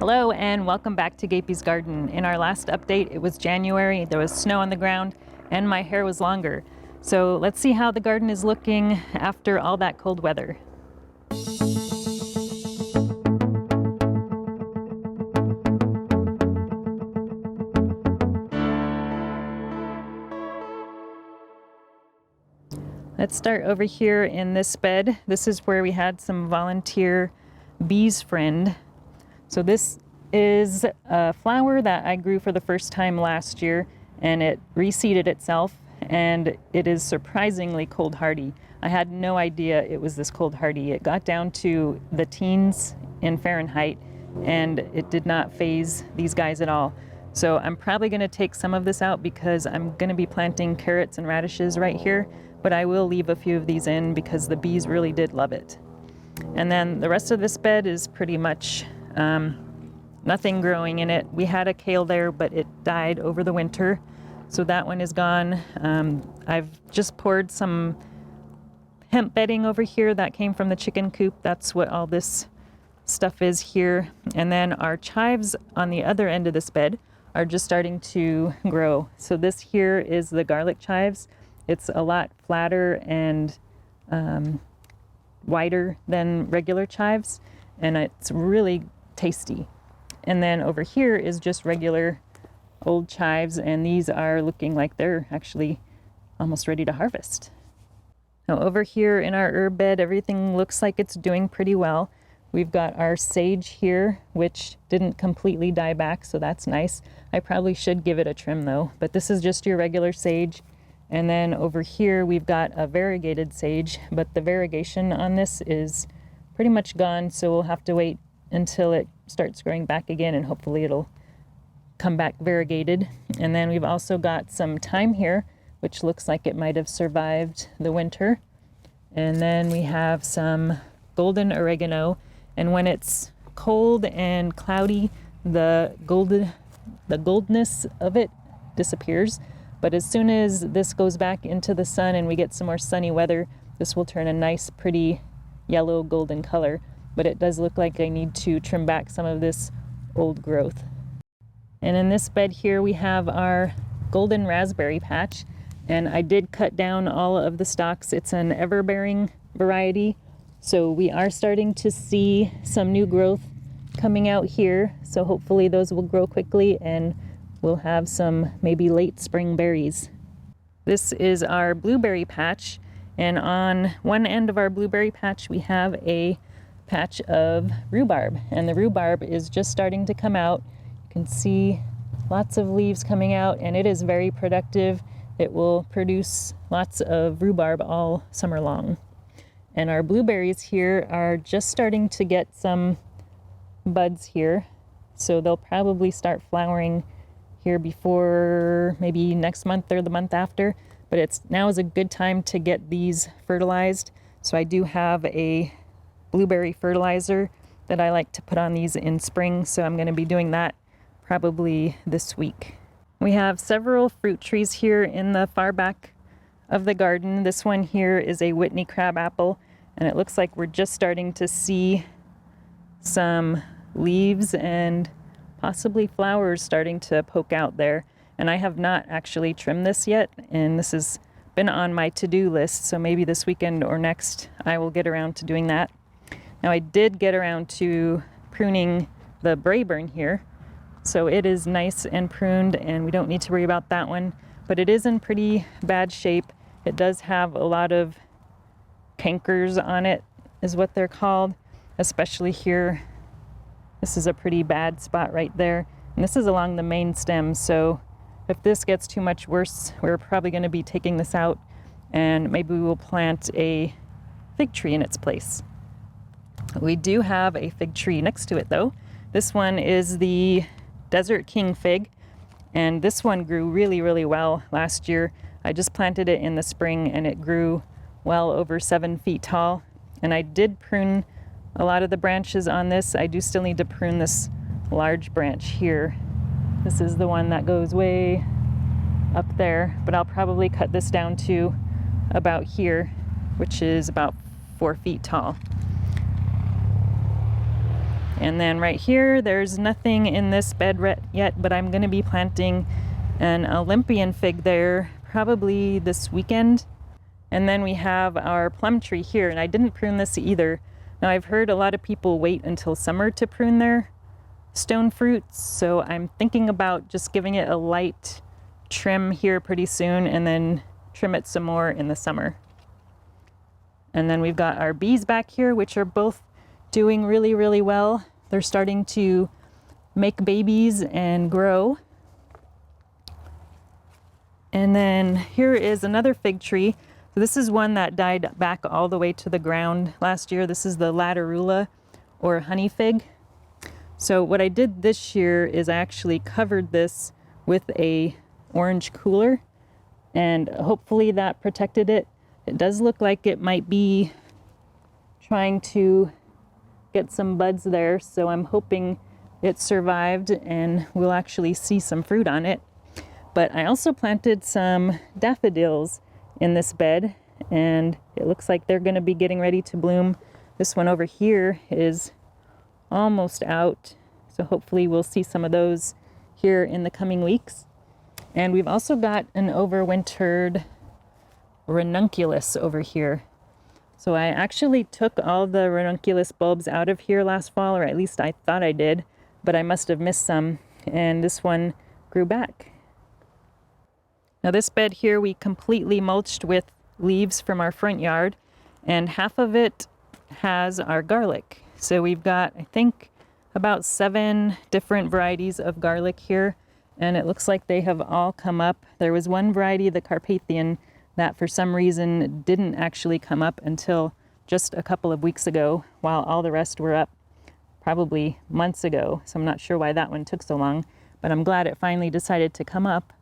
Hello and welcome back to Gapeys garden. In our last update, it was January, there was snow on the ground, and my hair was longer. So let's see how the garden is looking after all that cold weather. Let's start over here in this bed. This is where we had some volunteer bees friend. So this is a flower that I grew for the first time last year, and it reseeded itself, and it is surprisingly cold hardy. I had no idea it was this cold hardy. It got down to the teens in Fahrenheit, and it did not faze these guys at all. So I'm probably going to take some of this out because I'm going to be planting carrots and radishes right here, but I will leave a few of these in because the bees really did love it. And then the rest of this bed is pretty much nothing growing in it. We had a kale there, but it died over the winter, so that one is gone. I've just poured some hemp bedding over here that came from the chicken coop. That's what all this stuff is here. And then our chives on the other end of this bed are just starting to grow. So this here is the garlic chives. It's a lot flatter and wider than regular chives, and it's really tasty. And then over here is just regular old chives, and these are looking like they're actually almost ready to harvest. Now over here in our herb bed, everything looks like it's doing pretty well. We've got our sage here, which didn't completely die back, so that's nice. I probably should give it a trim though, but this is just your regular sage. And then over here we've got a variegated sage, but the variegation on this is pretty much gone, so we'll have to wait until it starts growing back again, and hopefully it'll come back variegated. And then we've also got some thyme here, which looks like it might have survived the winter. And then we have some golden oregano, and when it's cold and cloudy, the goldness of it disappears. But as soon as this goes back into the sun and we get some more sunny weather, this will turn a nice, pretty yellow golden color. But it does look like I need to trim back some of this old growth. And in this bed here, we have our golden raspberry patch. And I did cut down all of the stalks. It's an ever-bearing variety. So we are starting to see some new growth coming out here. So hopefully those will grow quickly and we'll have some maybe late spring berries. This is our blueberry patch, and on one end of our blueberry patch we have a patch of rhubarb, and the rhubarb is just starting to come out. You can see lots of leaves coming out, and it is very productive. It will produce lots of rhubarb all summer long. And our blueberries here are just starting to get some buds here, so they'll probably start flowering here before maybe next month or the month after, but now is a good time to get these fertilized. So I do have a blueberry fertilizer that I like to put on these in spring, so I'm going to be doing that probably this week. We have several fruit trees here in the far back of the garden. This one here is a Whitney crab apple, and it looks like we're just starting to see some leaves and possibly flowers starting to poke out there. And I have not actually trimmed this yet, and this has been on my to-do list, so maybe this weekend or next I will get around to doing that. Now I did get around to pruning the Brayburn here, so it is nice and pruned and we don't need to worry about that one, but it is in pretty bad shape. It does have a lot of cankers on it, is what they're called, especially here. This is a pretty bad spot right there. And this is along the main stem, so if this gets too much worse, we're probably going to be taking this out, and maybe we will plant a fig tree in its place. We do have a fig tree next to it though. This one is the Desert King fig, and this one grew really, really well last year. I just planted it in the spring and it grew well over 7 feet tall. And I did prune a lot of the branches on this. I do still need to prune this large branch here. This is the one that goes way up there, but I'll probably cut this down to about here, which is about 4 feet tall. And then right here, there's nothing in this bed yet, but I'm going to be planting an Olympian fig there probably this weekend. And then we have our plum tree here, and I didn't prune this either. Now I've heard a lot of people wait until summer to prune their stone fruits, so I'm thinking about just giving it a light trim here pretty soon and then trim it some more in the summer. And then we've got our bees back here, which are both doing really, really well. They're starting to make babies and grow. And then here is another fig tree. So this is one that died back all the way to the ground last year. This is the Laterula or honey fig. So what I did this year is I actually covered this with a orange cooler, and hopefully that protected it. It does look like it might be trying to get some buds there, so I'm hoping it survived and we'll actually see some fruit on it. But I also planted some daffodils in this bed, and it looks like they're going to be getting ready to bloom. This one over here is almost out, so hopefully we'll see some of those here in the coming weeks. And we've also got an overwintered ranunculus over here. So I actually took all the ranunculus bulbs out of here last fall, or at least I thought I did, but I must have missed some, and this one grew back. Now this bed here we completely mulched with leaves from our front yard, and half of it has our garlic. So we've got, I think, about 7 different varieties of garlic here, and it looks like they have all come up. There was one variety, the Carpathian, that for some reason didn't actually come up until just a couple of weeks ago, while all the rest were up probably months ago. So I'm not sure why that one took so long, but I'm glad it finally decided to come up.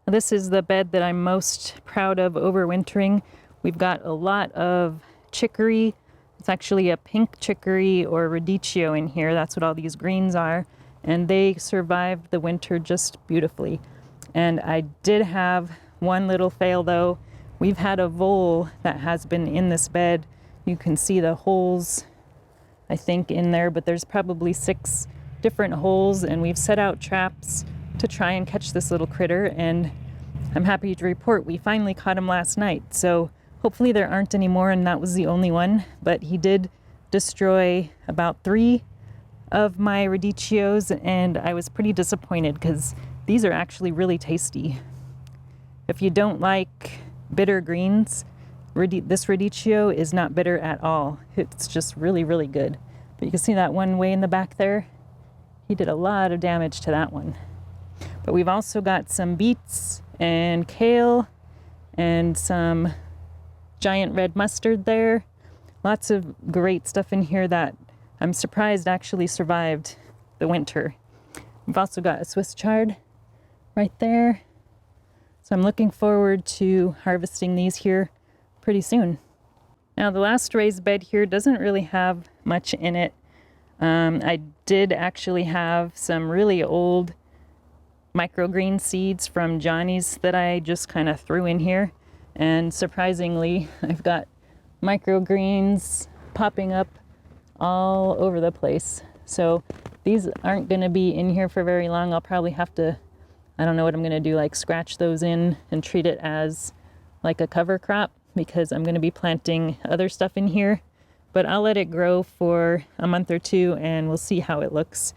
This is the bed that I'm most proud of overwintering. We've got a lot of chicory. It's actually a pink chicory or radicchio in here. That's what all these greens are. And they survived the winter just beautifully. And I did have one little fail though. We've had a vole that has been in this bed. You can see the holes, I think, in there, but there's probably 6 different holes, and we've set out traps to try and catch this little critter, and I'm happy to report we finally caught him last night. So hopefully there aren't any more, and that was the only one, but he did destroy about 3 of my radicchios, and I was pretty disappointed because these are actually really tasty. If you don't like bitter greens, this radicchio is not bitter at all. It's just really, really good. But you can see that one way in the back there. He did a lot of damage to that one. But we've also got some beets and kale and some giant red mustard there. Lots of great stuff in here that I'm surprised actually survived the winter. We've also got a Swiss chard right there. So I'm looking forward to harvesting these here pretty soon. Now the last raised bed here doesn't really have much in it. I did actually have some really old microgreen seeds from Johnny's that I just kind of threw in here. And surprisingly, I've got microgreens popping up all over the place. So these aren't going to be in here for very long. I'll probably have to, I don't know what I'm going to do, like scratch those in and treat it as like a cover crop, because I'm going to be planting other stuff in here. But I'll let it grow for a month or 2 and we'll see how it looks.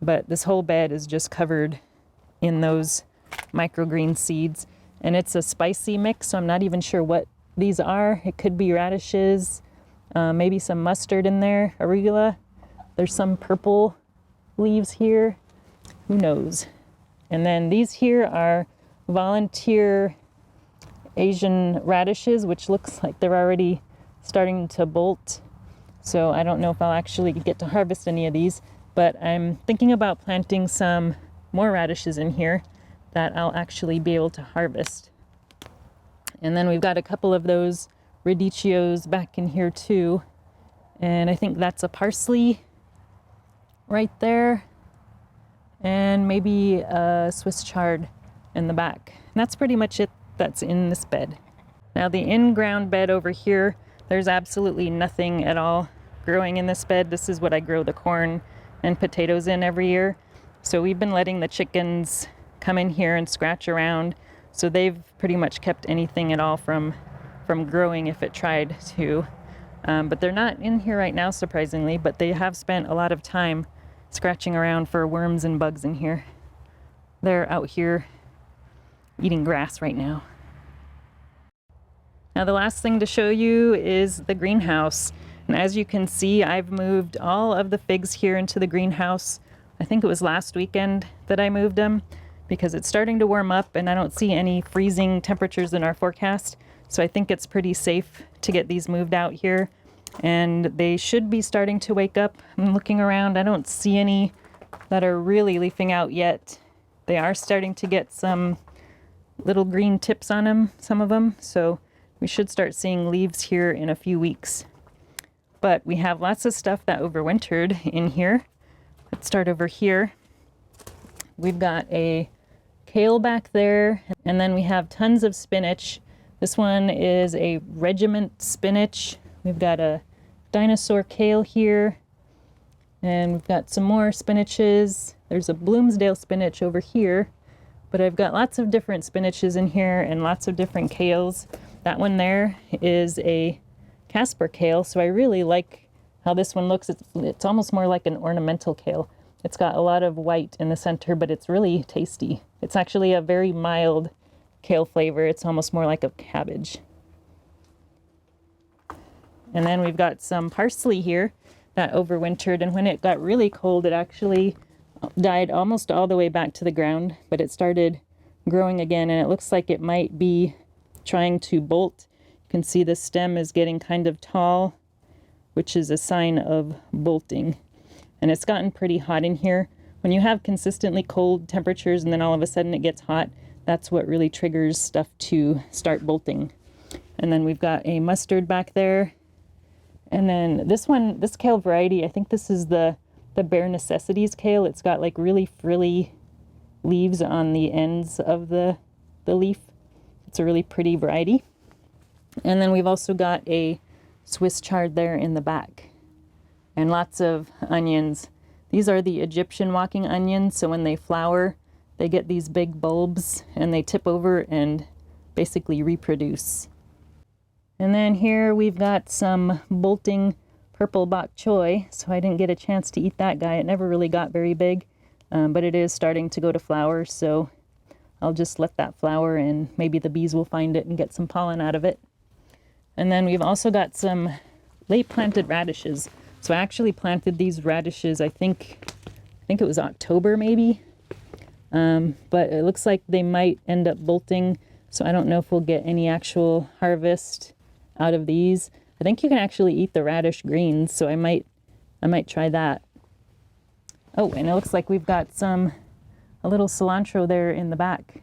But this whole bed is just covered in those microgreen seeds, and it's a spicy mix, so I'm not even sure what these are. It could be radishes, maybe some mustard in there, arugula. There's some purple leaves here, who knows. And then these here are volunteer Asian radishes, which looks like they're already starting to bolt. So I don't know if I'll actually get to harvest any of these, but I'm thinking about planting some more radishes in here that I'll actually be able to harvest. And then we've got a couple of those radicchios back in here too. And I think that's a parsley right there. And maybe a Swiss chard in the back. And that's pretty much it that's in this bed. Now the in-ground bed over here, there's absolutely nothing at all growing in this bed. This is what I grow the corn and potatoes in every year. So we've been letting the chickens come in here and scratch around. So they've pretty much kept anything at all from growing if it tried to. But they're not in here right now, surprisingly, but they have spent a lot of time scratching around for worms and bugs in here. They're out here eating grass right now. Now the last thing to show you is the greenhouse. And as you can see, I've moved all of the figs here into the greenhouse. I think it was last weekend that I moved them because it's starting to warm up and I don't see any freezing temperatures in our forecast. So I think it's pretty safe to get these moved out here. And they should be starting to wake up. I'm looking around, I don't see any that are really leafing out yet. They are starting to get some little green tips on them, some of them. So we should start seeing leaves here in a few weeks. But we have lots of stuff that overwintered in here. Let's start over here. We've got a kale back there, and then we have tons of spinach. This one is a regiment spinach. We've got a dinosaur kale here, and we've got some more spinaches. There's a Bloomsdale spinach over here, but I've got lots of different spinaches in here and lots of different kales. That one there is a Casper kale, so I really like how this one looks. It's almost more like an ornamental kale. It's got a lot of white in the center, but it's really tasty. It's actually a very mild kale flavor. It's almost more like a cabbage. And then we've got some parsley here that overwintered, and when it got really cold, it actually died almost all the way back to the ground, but it started growing again, and it looks like it might be trying to bolt. You can see the stem is getting kind of tall, which is a sign of bolting. And it's gotten pretty hot in here. When you have consistently cold temperatures and then all of a sudden it gets hot, that's what really triggers stuff to start bolting. And then we've got a mustard back there. And then this one, this kale variety, I think this is the Bare Necessities kale. It's got like really frilly leaves on the ends of the leaf. It's a really pretty variety. And then we've also got a Swiss chard there in the back. And lots of onions. These are the Egyptian walking onions, so when they flower, they get these big bulbs and they tip over and basically reproduce. And then here we've got some bolting purple bok choy, so I didn't get a chance to eat that guy. It never really got very big, but it is starting to go to flower, so I'll just let that flower and maybe the bees will find it and get some pollen out of it. And then we've also got some late planted radishes. So I actually planted these radishes, I think it was October maybe, but it looks like they might end up bolting. So I don't know if we'll get any actual harvest out of these. I think you can actually eat the radish greens, so I might try that. Oh, and it looks like we've got a little cilantro there in the back.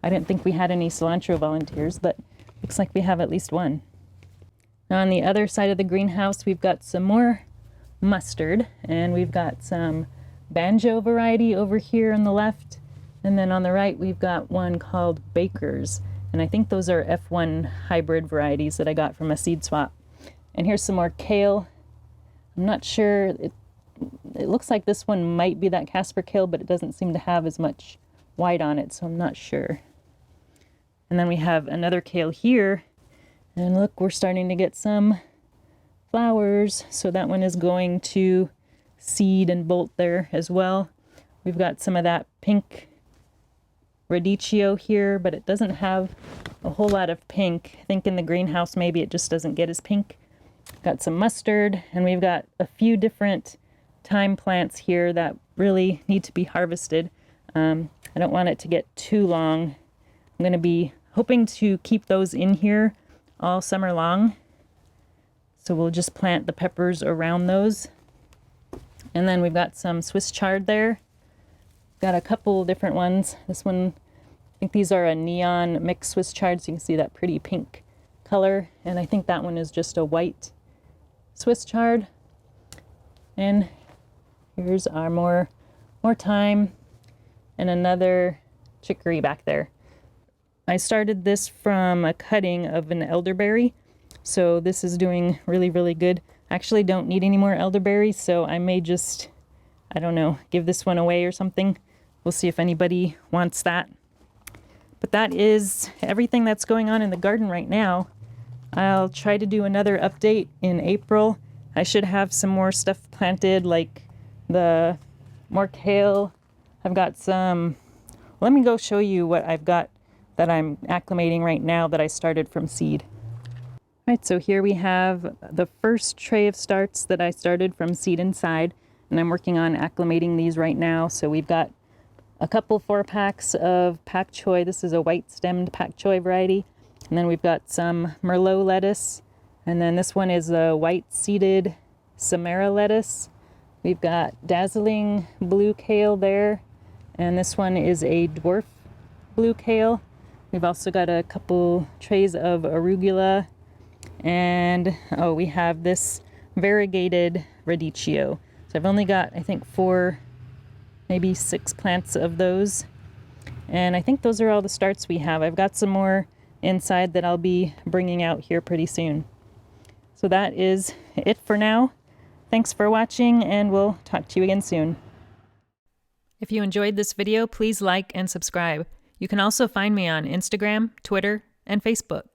I didn't think we had any cilantro volunteers, but looks like we have at least one. Now on the other side of the greenhouse, we've got some more mustard, and we've got some banjo variety over here on the left. And then on the right, we've got one called Baker's. And I think those are F1 hybrid varieties that I got from a seed swap. And here's some more kale. I'm not sure, it looks like this one might be that Casper kale, but it doesn't seem to have as much white on it, so I'm not sure. And then we have another kale here. And look, we're starting to get some flowers. So that one is going to seed and bolt there as well. We've got some of that pink radicchio here, but it doesn't have a whole lot of pink. I think in the greenhouse maybe it just doesn't get as pink. Got some mustard, and we've got a few different thyme plants here that really need to be harvested. I don't want it to get too long. I'm going to be hoping to keep those in here all summer long. So we'll just plant the peppers around those. And then we've got some Swiss chard there. Got a couple different ones. This one, I think these are a neon mixed Swiss chard, so you can see that pretty pink color. And I think that one is just a white Swiss chard. And here's our more thyme and another chicory back there. I started this from a cutting of an elderberry, so this is doing really, really good. actually don't need any more elderberries, so I may just, I don't know, give this one away or something. We'll see if anybody wants that. But that is everything that's going on in the garden right now. I'll try to do another update in April. I should have some more stuff planted, like more kale. I've got some, let me go show you what I've got that I'm acclimating right now that I started from seed. All right, so here we have the first tray of starts that I started from seed inside, and I'm working on acclimating these right now. So we've got a couple 4-packs of pak choi. This is a white-stemmed pak choi variety. And then we've got some Merlot lettuce. And then this one is a white-seeded Samara lettuce. We've got dazzling blue kale there. And this one is a dwarf blue kale. We've also got a couple trays of arugula. And oh, we have this variegated radicchio. So I've only got, I think, 4, maybe 6 plants of those. And I think those are all the starts we have. I've got some more inside that I'll be bringing out here pretty soon. So that is it for now. Thanks for watching, and we'll talk to you again soon. If you enjoyed this video, please like and subscribe. You can also find me on Instagram, Twitter, and Facebook.